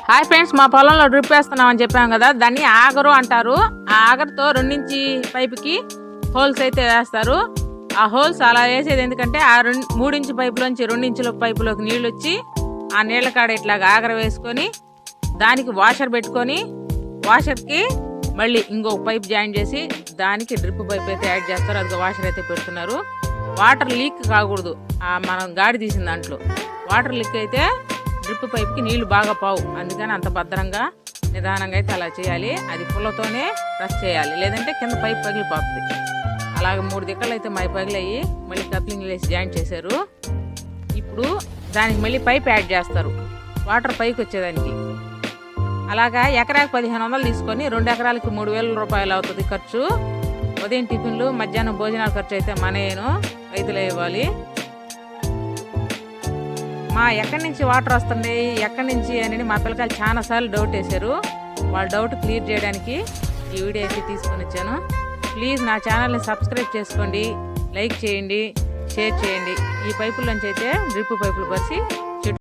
Hi friends, మా పొలంలో drip వేస్తున్నామని చెప్పాం కదా, దాన్ని ఆగరు అంటారు. ఆ ఆగరుతో 2 ఇంచి పైపుకి హోల్స్ అయితే వేస్తారు. ఆ హోల్స్ అలా వేసేది ఎందుకంటే ఆ 3 ఇంచు పైపులోంచి 2 ఇంచుల పైపులోకి నీళ్ళు వచ్చి ఆ నీళ్ల కాడ ఇట్లాగా ఆగర వేసుకొని దానికి వాషర్ పెట్టుకొని వాషర్కి మళ్ళీ ఇంకొక పైప్ జాయిన్ చేసి దానికి డ్రిప్ పైప్ అయితే యాడ్ చేస్తారు. అది వాషర్ అయితే పెడుతున్నారు. వాటర్ లీక్ కాకూడదు. మనం గాడి తీసిన దాంట్లో వాటర్ లీక్ అయితే డ్రిప్ పైప్కి నీళ్లు బాగా పావు. అందుకని అంత భద్రంగా నిదానంగా అయితే అలా చేయాలి. అది పుల్లతోనే ప్రెస్ చేయాలి, లేదంటే కింద పైప్ పగిలిపోతుంది. అలాగే 3 దిక్కలు అయితే పగిలయ్యి మళ్ళీ కప్లింగ్ వేసి జాయింట్ చేశారు. ఇప్పుడు దానికి మళ్ళీ పైప్ యాడ్ చేస్తారు వాటర్ పైకి వచ్చేదానికి. అలాగా ఎకరాకి 1500 తీసుకొని 2 ఎకరాలకి 3000 రూపాయలు అవుతుంది ఖర్చు. ఉదయం టిఫిన్లు, మధ్యాహ్నం భోజనాల ఖర్చు అయితే మనయేను రైతులే ఇవ్వాలి. ఎక్కడి నుంచి వాటర్ వస్తుంది, ఎక్కడి నుంచి అని మా పిల్లకాయలు చాలాసార్లు డౌట్ వేశారు. వాళ్ళ డౌట్ క్లియర్ చేయడానికి ఈ వీడియో అయితే తీసుకొని వచ్చాను. ప్లీజ్ నా ఛానల్ని సబ్స్క్రైబ్ చేసుకోండి, లైక్ చేయండి, షేర్ చేయండి. ఈ పైపుల నుంచి అయితే డ్రిప్ పైపులు పరిచి